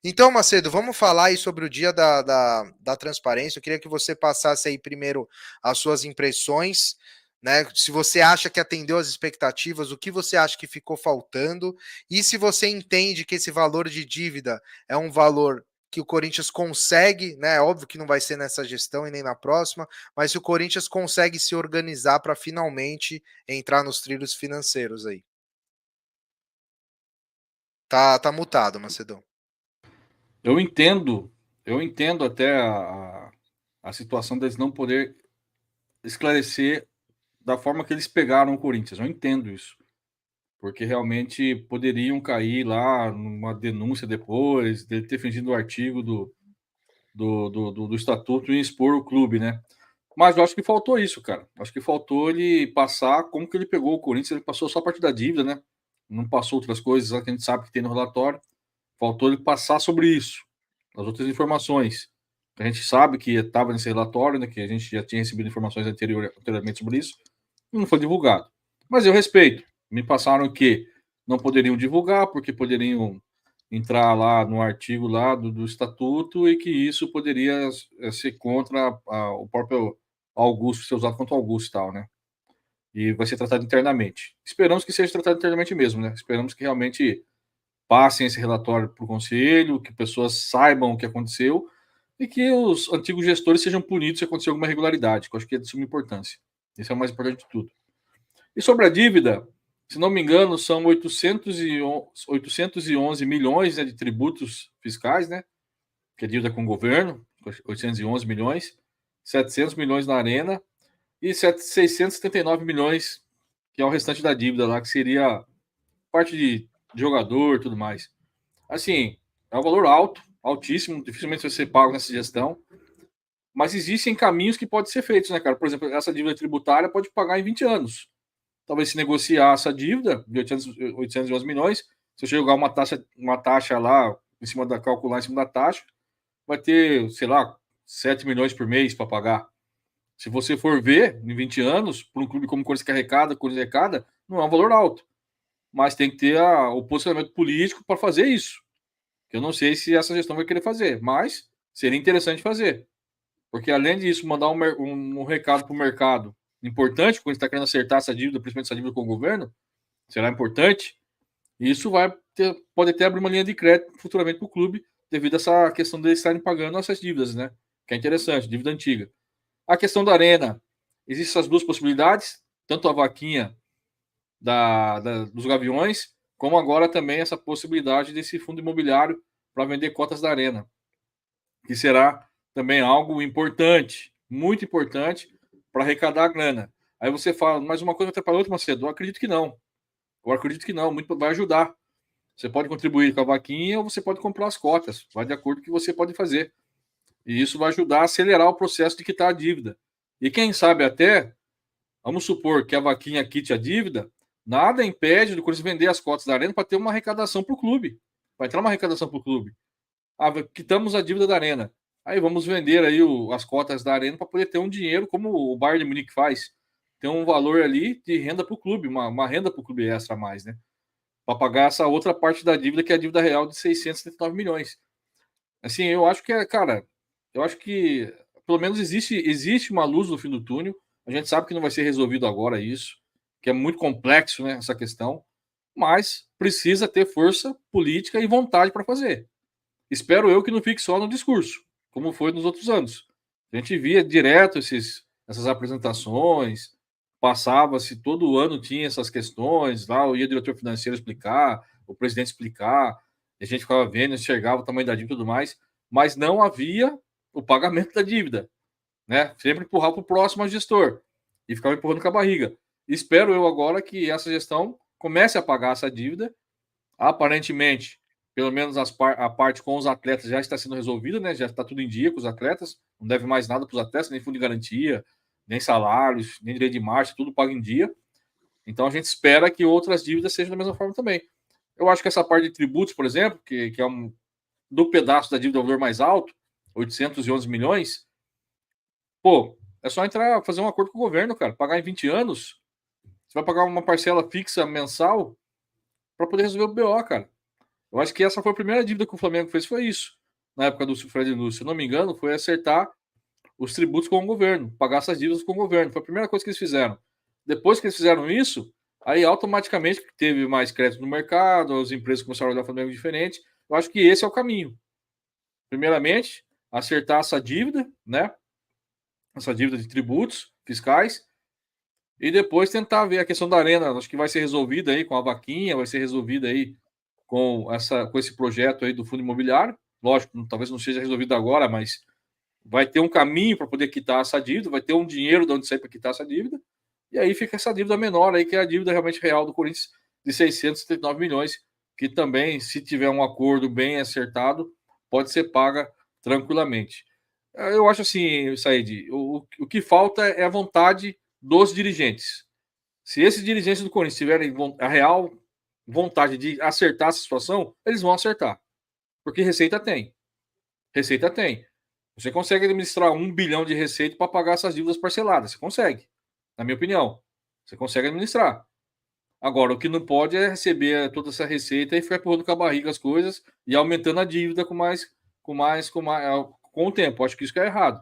Então, Macedo, vamos falar aí sobre o dia da transparência. Eu queria que você passasse aí primeiro as suas impressões, né? Se você acha que atendeu às expectativas, o que você acha que ficou faltando, e se você entende que esse valor de dívida é um valor que o Corinthians consegue, né? Óbvio que não vai ser nessa gestão e nem na próxima, mas se o Corinthians consegue se organizar para finalmente entrar nos trilhos financeiros aí. Tá mutado, Macedo. Eu entendo, eu entendo até a situação deles não poder esclarecer da forma que eles pegaram o Corinthians. Eu entendo isso. Porque realmente poderiam cair lá numa denúncia depois, dele ter fingido o artigo do estatuto e expor o clube, né? Mas eu acho que faltou isso, cara. Acho que faltou ele passar como que ele pegou o Corinthians, ele passou só a parte da dívida, né? Não passou outras coisas que a gente sabe que tem no relatório. Faltou ele passar sobre isso, as outras informações. A gente sabe que estava nesse relatório, né? Que a gente já tinha recebido informações anteriormente sobre isso, e não foi divulgado. Mas eu respeito. Me passaram que não poderiam divulgar, porque poderiam entrar lá no artigo lá do estatuto e que isso poderia ser contra o próprio Augusto, ser usado contra o Augusto e tal, né? E vai ser tratado internamente. Esperamos que seja tratado internamente mesmo, né? Esperamos que realmente passem esse relatório para o conselho, que pessoas saibam o que aconteceu e que os antigos gestores sejam punidos se acontecer alguma irregularidade, que eu acho que é de suma importância. Isso é o mais importante de tudo. E sobre a dívida, se não me engano, são 811 milhões, né, de tributos fiscais, né, que é dívida com o governo, 811 milhões, 700 milhões na Arena e 679 milhões, que é o restante da dívida lá, que seria parte de jogador e tudo mais. Assim, é um valor alto, altíssimo, dificilmente vai ser pago nessa gestão, mas existem caminhos que podem ser feitos, né, cara? Por exemplo, essa dívida tributária pode pagar em 20 anos. Talvez se negociar essa dívida de 811 milhões, se você jogar uma taxa lá em cima da calcular em cima da taxa, vai ter, sei lá, 7 milhões por mês para pagar. Se você for ver, em 20 anos, para um clube como o Corinthians arrecada, não é um valor alto. Mas tem que ter o posicionamento político para fazer isso. Eu não sei se essa gestão vai querer fazer, mas seria interessante fazer. Porque além disso, mandar um recado para o mercado importante, quando está querendo acertar essa dívida, principalmente essa dívida com o governo, será importante. E isso pode até abrir uma linha de crédito futuramente para o clube, devido a essa questão de eles estarem pagando essas dívidas, né? Que é interessante, dívida antiga. A questão da arena, existem essas duas possibilidades, tanto a vaquinha dos Gaviões, como agora também essa possibilidade desse fundo imobiliário para vender cotas da arena, que será também algo importante, muito importante, para arrecadar a grana. Aí você fala, mas uma coisa vai atrapalhar outra, Macedo? Eu acredito que não. Eu acredito que não, muito vai ajudar. Você pode contribuir com a vaquinha ou você pode comprar as cotas, vai de acordo com o que você pode fazer. E isso vai ajudar a acelerar o processo de quitar a dívida. E quem sabe até, vamos supor que a vaquinha quite a dívida, nada impede do Corinthians vender as cotas da Arena para ter uma arrecadação para o clube. Vai entrar uma arrecadação para o clube. Quitamos a dívida da Arena. Aí vamos vender aí as cotas da Arena para poder ter um dinheiro, como o Bayern de Munique faz. Tem um valor ali de renda para o clube, uma renda para o clube extra a mais, né? Para pagar essa outra parte da dívida, que é a dívida real de 679 milhões. Assim, eu acho que cara, eu acho que pelo menos existe uma luz no fim do túnel. A gente sabe que não vai ser resolvido agora isso, que é muito complexo, né, essa questão, mas precisa ter força política e vontade para fazer. Espero eu que não fique só no discurso, como foi nos outros anos. A gente via direto essas apresentações, passava-se todo ano, tinha essas questões, lá ia o diretor financeiro explicar, o presidente explicar, e a gente ficava vendo, enxergava o tamanho da dívida e tudo mais, mas não havia o pagamento da dívida, né? Sempre empurrar para o próximo gestor e ficava empurrando com a barriga. Espero eu agora que essa gestão comece a pagar essa dívida. Aparentemente, pelo menos a parte com os atletas já está sendo resolvida, né? Já está tudo em dia com os atletas, não deve mais nada para os atletas, nem fundo de garantia, nem salários, nem direito de marcha, tudo pago em dia. Então a gente espera que outras dívidas sejam da mesma forma também. Eu acho que essa parte de tributos, por exemplo, que é do pedaço da dívida do valor mais alto, 811 milhões, pô, é só entrar, fazer um acordo com o governo, cara, pagar em 20 anos, você vai pagar uma parcela fixa mensal para poder resolver o BO, cara. Eu acho que essa foi a primeira dívida que o Flamengo fez, foi isso. Na época do Fred Lúcio, se não me engano, foi acertar os tributos com o governo, pagar essas dívidas com o governo. Foi a primeira coisa que eles fizeram. Depois que eles fizeram isso, aí automaticamente teve mais crédito no mercado, as empresas começaram a olhar o Flamengo diferente. Eu acho que esse é o caminho. Primeiramente, acertar essa dívida, né? Essa dívida de tributos fiscais, e depois tentar ver a questão da arena. Acho que vai ser resolvida aí com a vaquinha, vai ser resolvida aí com esse projeto aí do fundo imobiliário. Lógico, talvez não seja resolvido agora, mas vai ter um caminho para poder quitar essa dívida, vai ter um dinheiro de onde sair para quitar essa dívida, e aí fica essa dívida menor aí, que é a dívida realmente real do Corinthians, de 679 milhões, que também, se tiver um acordo bem acertado, pode ser paga tranquilamente. Eu acho assim, Said, o que falta é a vontade dos dirigentes. Se esses dirigentes do Corinthians tiverem a real vontade de acertar essa situação, eles vão acertar. Porque receita tem. Receita tem. Você consegue administrar 1 bilhão de receita para pagar essas dívidas parceladas. Você consegue, na minha opinião. Você consegue administrar. Agora, o que não pode é receber toda essa receita e ficar empurrando com a barriga as coisas e aumentando a dívida com o tempo. Acho que isso que é errado.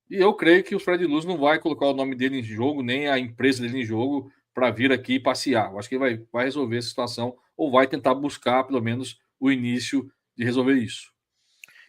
E eu creio que o Fred Luz não vai colocar o nome dele em jogo, nem a empresa dele em jogo, para vir aqui passear. Eu acho que ele vai resolver essa situação, ou vai tentar buscar, pelo menos, o início de resolver isso.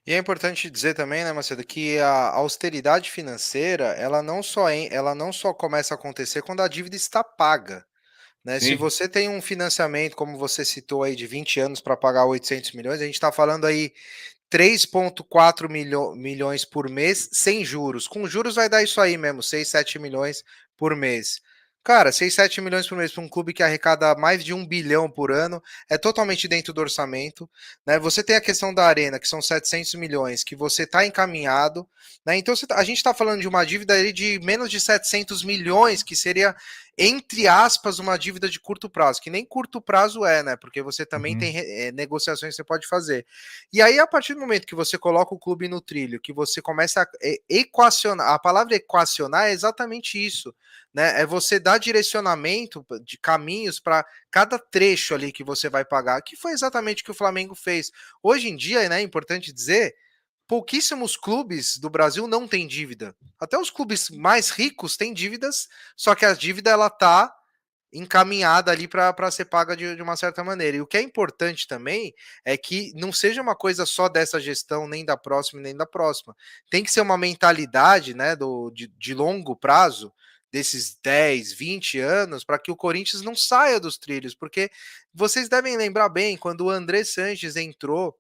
E é importante dizer também, né, Macedo, que a austeridade financeira, ela não só começa a acontecer quando a dívida está paga, né? Se Sim, você tem um financiamento, como você citou aí, de 20 anos para pagar 800 milhões, a gente está falando aí 3,4 milhões por mês sem juros. Com juros vai dar isso aí mesmo, 6, 7 milhões por mês. Cara, 6, 7 milhões por mês para um clube que arrecada mais de 1 bilhão por ano é totalmente dentro do orçamento. Né? Você tem a questão da Arena, que são 700 milhões, que você está encaminhado. Né? Então a gente está falando de uma dívida aí de menos de 700 milhões, que seria, entre aspas, uma dívida de curto prazo, que nem curto prazo é, né? Porque você também tem negociações que você pode fazer. E aí, a partir do momento que você coloca o clube no trilho, que você começa a equacionar, a palavra equacionar é exatamente isso, né? É você dar direcionamento de caminhos para cada trecho ali que você vai pagar, que foi exatamente o que o Flamengo fez. Hoje em dia, né, é importante dizer, pouquíssimos clubes do Brasil não têm dívida. Até os clubes mais ricos têm dívidas, só que a dívida ela tá encaminhada ali para ser paga de uma certa maneira. E o que é importante também é que não seja uma coisa só dessa gestão, nem da próxima, nem da próxima. Tem que ser uma mentalidade, né, de longo prazo, desses 10, 20 anos, para que o Corinthians não saia dos trilhos, porque vocês devem lembrar bem, quando o André Sanches entrou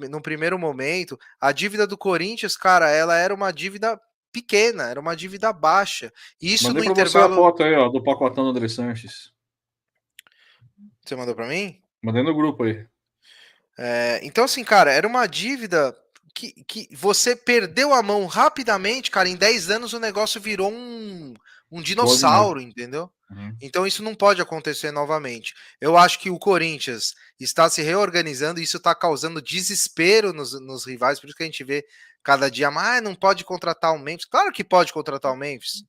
no primeiro momento, a dívida do Corinthians, cara, ela era uma dívida pequena, era uma dívida baixa. Isso mandei no para você a intervalo. foto aí, ó, do pacotão do André Sanches. Você mandou para mim? Mandei no grupo aí. Então, assim, cara, era uma dívida que você perdeu a mão rapidamente, cara. Em 10 anos o negócio virou um Bola de neve. dinossauro, entendeu? Uhum. Então isso não pode acontecer novamente. Eu acho que o Corinthians está se reorganizando e isso está causando desespero nos rivais, por isso que a gente vê cada dia mais, não pode contratar o Memphis. Claro que pode contratar o Memphis.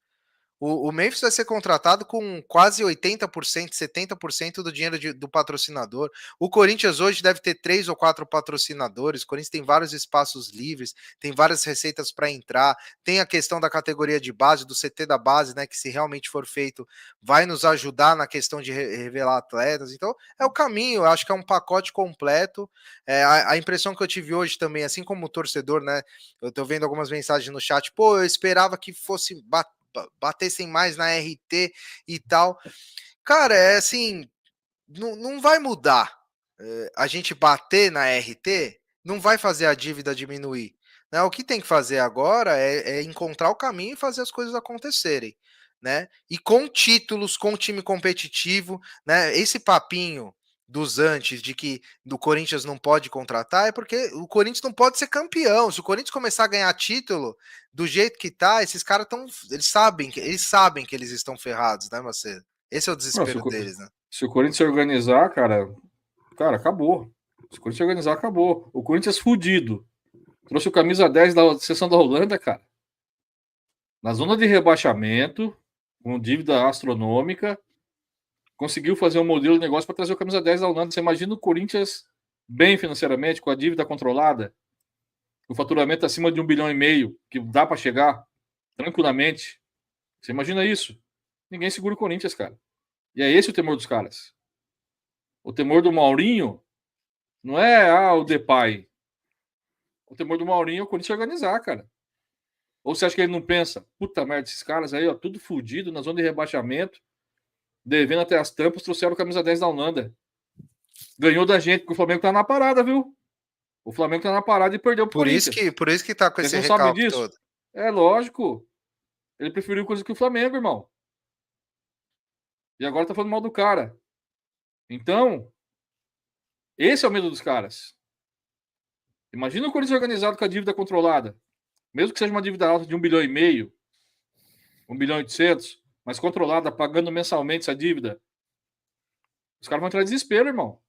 O Memphis vai ser contratado com quase 80%, 70% do dinheiro do patrocinador. O Corinthians hoje deve ter 3 ou 4 patrocinadores. O Corinthians tem vários espaços livres, tem várias receitas para entrar. Tem a questão da categoria de base, do CT da base, né? Que se realmente for feito, vai nos ajudar na questão de revelar atletas. Então, é o caminho. Eu acho que é um pacote completo. A impressão que eu tive hoje também, assim como o torcedor, né? Eu tô vendo algumas mensagens no chat. Pô, eu esperava que fosse batessem mais na RT e tal. Cara, é assim, não vai mudar. A gente bater na RT não vai fazer a dívida diminuir. Né? O que tem que fazer agora é encontrar o caminho e fazer as coisas acontecerem. Né? E com títulos, com time competitivo, né? Esse papinho dos antes de que do Corinthians não pode contratar é porque o Corinthians não pode ser campeão. Se o Corinthians começar a ganhar título do jeito que tá, esses caras estão, eles sabem que eles estão ferrados, né, Macedo? Esse é o Não, desespero deles, né? se o Corinthians se organizar, cara, acabou. Se o Corinthians se organizar, acabou. O Corinthians fudido. Trouxe o camisa 10 da sessão da Holanda, cara. Na zona de rebaixamento, com dívida astronômica, conseguiu fazer um modelo de negócio para trazer o camisa 10 da Holanda. Você imagina o Corinthians bem financeiramente, com a dívida controlada, o faturamento acima de 1,5 bilhão, que dá para chegar tranquilamente. Você imagina isso? Ninguém segura o Corinthians, cara. E é esse o temor dos caras. O temor do Maurinho não é o Depay. O temor do Maurinho é o Corinthians organizar, cara. Ou você acha que ele não pensa? Puta merda, esses caras aí, ó, tudo fudido, na zona de rebaixamento, devendo até as tampas, trouxeram a camisa 10 da Holanda. Ganhou da gente, porque o Flamengo tá na parada, viu? O Flamengo tá na parada e perdeu pro Corinthians. Por isso que tá com Vocês esse não sabem recalque disso? todo. É lógico. Ele preferiu coisa que o Flamengo, irmão. E agora tá falando mal do cara. Então, esse é o medo dos caras. Imagina o Corinthians organizado com a dívida controlada. Mesmo que seja uma dívida alta de 1,5 bilhão, 1,8 bilhão, mas controlada, pagando mensalmente essa dívida. Os caras vão entrar em desespero, irmão.